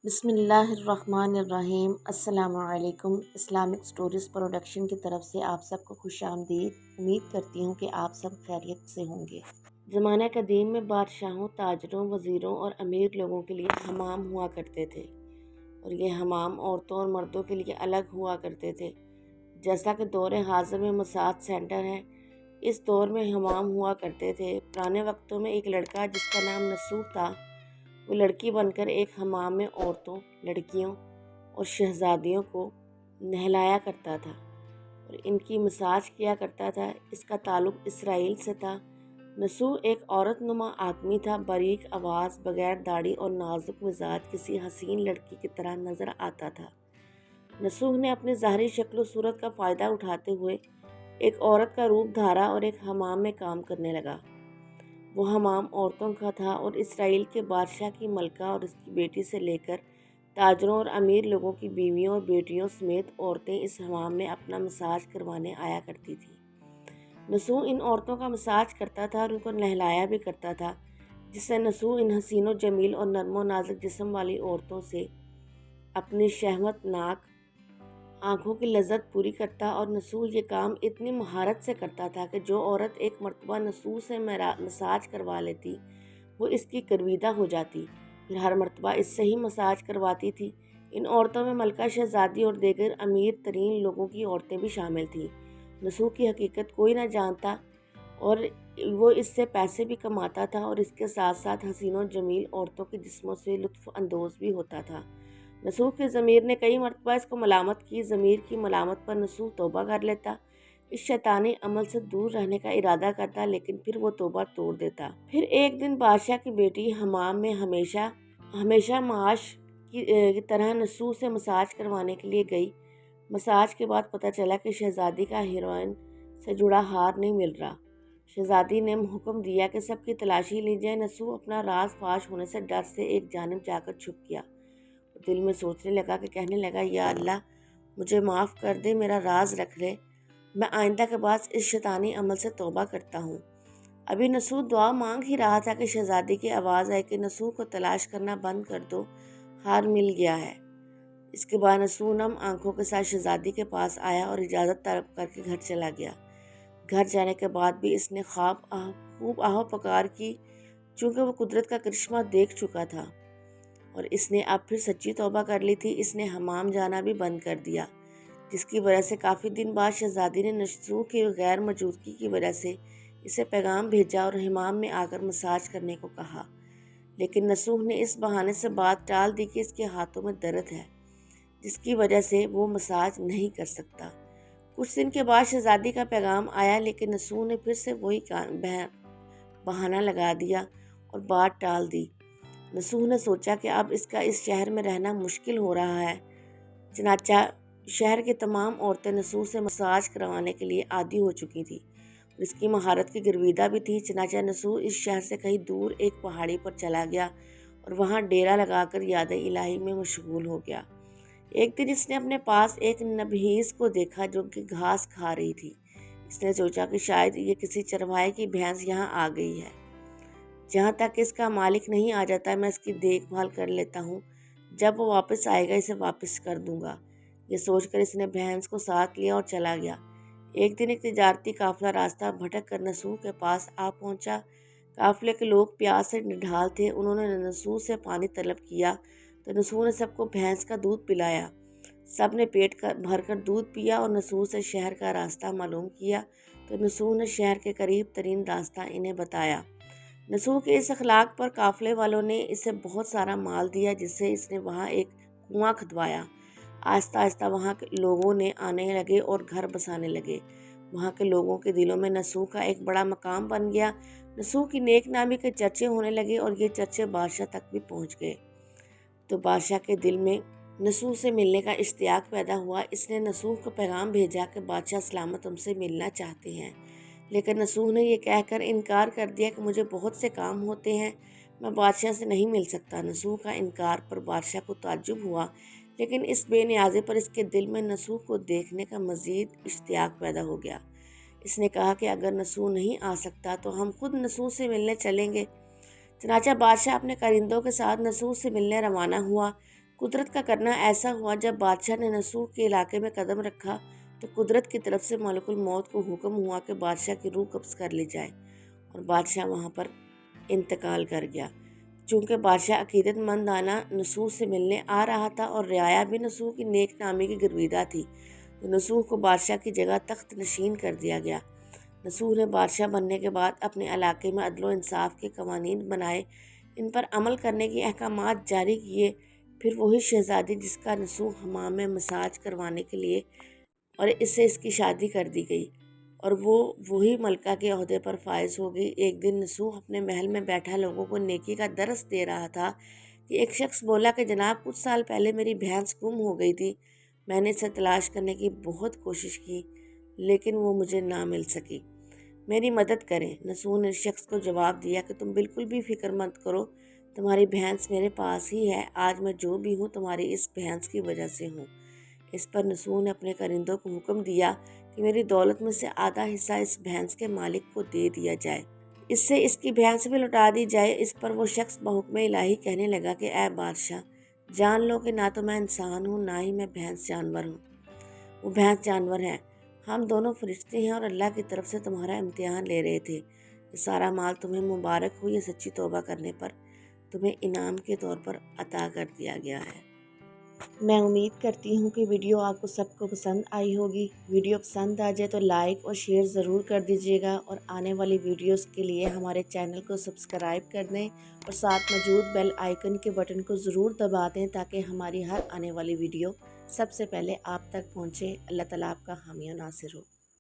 بسم اللہ الرحمن الرحیم۔ السلام علیکم۔ اسلامک سٹوریز پروڈکشن کی طرف سے آپ سب کو خوش آمدید۔ امید کرتی ہوں کہ آپ سب خیریت سے ہوں گے۔ زمانہ قدیم میں بادشاہوں، تاجروں، وزیروں اور امیر لوگوں کے لیے حمام ہوا کرتے تھے، اور یہ حمام عورتوں اور مردوں کے لیے الگ ہوا کرتے تھے۔ جیسا کہ دور حاضر میں مساج سینٹر ہے، اس دور میں حمام ہوا کرتے تھے۔ پرانے وقتوں میں ایک لڑکا جس کا نام نسوح تھا، وہ لڑکی بن کر ایک حمام میں عورتوں، لڑکیوں اور شہزادیوں کو نہلایا کرتا تھا اور ان کی مساج کیا کرتا تھا۔ اس کا تعلق اسرائیل سے تھا۔ نسوح ایک عورت نما آدمی تھا، باریک آواز، بغیر داڑھی اور نازک مزاج، کسی حسین لڑکی کی طرح نظر آتا تھا۔ نسوح نے اپنی ظاہری شکل و صورت کا فائدہ اٹھاتے ہوئے ایک عورت کا روپ دھارا اور ایک حمام میں کام کرنے لگا۔ وہ حمام عورتوں کا تھا اور اسرائیل کے بادشاہ کی ملکہ اور اس کی بیٹی سے لے کر تاجروں اور امیر لوگوں کی بیویوں اور بیٹیوں سمیت عورتیں اس حمام میں اپنا مساج کروانے آیا کرتی تھیں۔ نسوح ان عورتوں کا مساج کرتا تھا اور ان کو نہلایا بھی کرتا تھا، جس سے نسوح ان حسین و جمیل اور نرم و نازک جسم والی عورتوں سے اپنی شہوت ناک آنکھوں کی لذت پوری کرتا، اور نسوح یہ کام اتنی مہارت سے کرتا تھا کہ جو عورت ایک مرتبہ نسوح سے مساج کروا لیتی وہ اس کی گرویدہ ہو جاتی، پھر ہر مرتبہ اس سے ہی مساج کرواتی تھی۔ ان عورتوں میں ملکہ، شہزادی اور دیگر امیر ترین لوگوں کی عورتیں بھی شامل تھیں۔ نسوح کی حقیقت کوئی نہ جانتا اور وہ اس سے پیسے بھی کماتا تھا اور اس کے ساتھ ساتھ حسین و جمیل عورتوں کے جسموں سے لطف اندوز بھی ہوتا تھا۔ نسوح کی ضمیر نے کئی مرتبہ اس کو ملامت کی۔ ضمیر کی ملامت پر نسوح توبہ کر لیتا، اس شیطانی عمل سے دور رہنے کا ارادہ کرتا، لیکن پھر وہ توبہ توڑ دیتا۔ پھر ایک دن بادشاہ کی بیٹی حمام میں ہمیشہ معاش کی طرح نسوح سے مساج کروانے کے لیے گئی۔ مساج کے بعد پتہ چلا کہ شہزادی کا ہیروئن سے جڑا ہار نہیں مل رہا۔ شہزادی نے حکم دیا کہ سب کی تلاشی لی جائے۔ نسوح اپنا راز فاش ہونے سے ڈر سے ایک جانب جا کر چھپ گیا۔ دل میں سوچنے لگا کہ کہنے لگا، یا اللہ مجھے معاف کر دے، میرا راز رکھ لے، میں آئندہ کے بعد اس شیطانی عمل سے توبہ کرتا ہوں۔ ابھی نسوح دعا مانگ ہی رہا تھا کہ شہزادی کی آواز آئی کہ نسوح کو تلاش کرنا بند کر دو، ہار مل گیا ہے۔ اس کے بعد نسوح نم آنکھوں کے ساتھ شہزادی کے پاس آیا اور اجازت طلب کر کے گھر چلا گیا۔ گھر جانے کے بعد بھی اس نے خوب آہو پکار کی، چونکہ وہ قدرت کا کرشمہ دیکھ چکا تھا اور اس نے اب پھر سچی توبہ کر لی تھی۔ اس نے حمام جانا بھی بند کر دیا، جس کی وجہ سے کافی دن بعد شہزادی نے نسوح کی غیر موجودگی کی وجہ سے اسے پیغام بھیجا اور حمام میں آ کر مساج کرنے کو کہا، لیکن نسوح نے اس بہانے سے بات ٹال دی کہ اس کے ہاتھوں میں درد ہے، جس کی وجہ سے وہ مساج نہیں کر سکتا۔ کچھ دن کے بعد شہزادی کا پیغام آیا، لیکن نسوح نے پھر سے وہی بہانہ لگا دیا اور بات ٹال دی۔ نسوح نے سوچا کہ اب اس کا اس شہر میں رہنا مشکل ہو رہا ہے، چنانچہ شہر کی تمام عورتیں نسوح سے مساج کروانے کے لیے عادی ہو چکی تھیں اور اس کی مہارت کی گرویدہ بھی تھی۔ چنانچہ نسوح اس شہر سے کہیں دور ایک پہاڑی پر چلا گیا اور وہاں ڈیرا لگا کر یاد الہی میں مشغول ہو گیا۔ ایک دن اس نے اپنے پاس ایک نبھیس کو دیکھا جو کہ گھاس کھا رہی تھی۔ اس نے سوچا کہ شاید یہ کسی چرواہے کی بھینس یہاں آ گئی ہے۔ جہاں تک اس کا مالک نہیں آ جاتا میں اس کی دیکھ بھال کر لیتا ہوں، جب وہ واپس آئے گا اسے واپس کر دوں گا۔ یہ سوچ کر اس نے بھینس کو ساتھ لیا اور چلا گیا۔ ایک دن ایک تجارتی قافلہ راستہ بھٹک کر نسوح کے پاس آ پہنچا۔ قافلے کے لوگ پیاس سے نڈھال تھے۔ انہوں نے نسوح سے پانی طلب کیا تو نسوح نے سب کو بھینس کا دودھ پلایا۔ سب نے پیٹ بھر کر دودھ پیا اور نسوح سے شہر کا راستہ معلوم کیا تو نسوح نے شہر کے قریب ترین راستہ انہیں بتایا۔ نسوح کے اس اخلاق پر قافلے والوں نے اسے بہت سارا مال دیا، جس سے اس نے وہاں ایک کنواں کھدوایا۔ آہستہ آہستہ وہاں کے لوگوں نے آنے لگے اور گھر بسانے لگے۔ وہاں کے لوگوں کے دلوں میں نسوح کا ایک بڑا مقام بن گیا۔ نسوح کی نیک نامی کے چرچے ہونے لگے اور یہ چرچے بادشاہ تک بھی پہنچ گئے، تو بادشاہ کے دل میں نسوح سے ملنے کا اشتیاق پیدا ہوا۔ اس نے نسوح کو پیغام بھیجا کہ بادشاہ سلامت تم سے ملنا چاہتے ہیں، لیکن نسوح نے یہ کہہ کر انکار کر دیا کہ مجھے بہت سے کام ہوتے ہیں، میں بادشاہ سے نہیں مل سکتا۔ نسوح کا انکار پر بادشاہ کو تعجب ہوا، لیکن اس بے نیازی پر اس کے دل میں نسوح کو دیکھنے کا مزید اشتیاق پیدا ہو گیا۔ اس نے کہا کہ اگر نسوح نہیں آ سکتا تو ہم خود نسوح سے ملنے چلیں گے۔ چنانچہ بادشاہ اپنے کارندوں کے ساتھ نسوح سے ملنے روانہ ہوا۔ قدرت کا کرنا ایسا ہوا، جب بادشاہ نے نسوح کے علاقے میں قدم رکھا تو قدرت کی طرف سے ملک الموت کو حکم ہوا کہ بادشاہ کی روح قبض کر لی جائے، اور بادشاہ وہاں پر انتقال کر گیا۔ چونکہ بادشاہ عقیدت مندانہ نسوح سے ملنے آ رہا تھا اور رعایا بھی نسوح کی نیک نامی کی گرویدہ تھی، تو نسوح کو بادشاہ کی جگہ تخت نشین کر دیا گیا۔ نسوح نے بادشاہ بننے کے بعد اپنے علاقے میں عدل و انصاف کے قوانین بنائے، ان پر عمل کرنے کی احکامات جاری کیے۔ پھر وہی شہزادی جس کا نسوح حمام میں مساج کروانے کے لیے اور اس سے اس کی شادی کر دی گئی، اور وہ وہی ملکہ کے عہدے پر فائز ہو گئی۔ ایک دن نسوح اپنے محل میں بیٹھا لوگوں کو نیکی کا درس دے رہا تھا کہ ایک شخص بولا کہ جناب، کچھ سال پہلے میری بھینس گم ہو گئی تھی، میں نے اسے تلاش کرنے کی بہت کوشش کی لیکن وہ مجھے نہ مل سکی، میری مدد کریں۔ نسوح نے شخص کو جواب دیا کہ تم بالکل بھی فکر مت کرو، تمہاری بھینس میرے پاس ہی ہے، آج میں جو بھی ہوں تمہاری اس بھینس کی وجہ سے ہوں۔ اس پر نسوح نے اپنے کرندوں کو حکم دیا کہ میری دولت میں سے آدھا حصہ اس بھینس کے مالک کو دے دیا جائے، اس سے اس کی بھینس بھی لوٹا دی جائے۔ اس پر وہ شخص بحکم الہی کہنے لگا کہ اے بادشاہ، جان لو کہ نہ تو میں انسان ہوں نہ ہی میں بھینس جانور ہوں۔ وہ بھینس جانور ہے، ہم دونوں فرشتے ہیں اور اللہ کی طرف سے تمہارا امتحان لے رہے تھے۔ یہ سارا مال تمہیں مبارک ہو، یہ سچی توبہ کرنے پر تمہیں انعام کے طور پر عطا کر دیا گیا ہے۔ میں امید کرتی ہوں کہ ویڈیو آپ کو سب کو پسند آئی ہوگی۔ ویڈیو پسند آ جائے تو لائک اور شیئر ضرور کر دیجیے گا، اور آنے والی ویڈیوز کے لیے ہمارے چینل کو سبسکرائب کر دیں اور ساتھ موجود بیل آئیکن کے بٹن کو ضرور دبا دیں تاکہ ہماری ہر آنے والی ویڈیو سب سے پہلے آپ تک پہنچے۔ اللہ تعالیٰ آپ کا حامی و ناصر ہو۔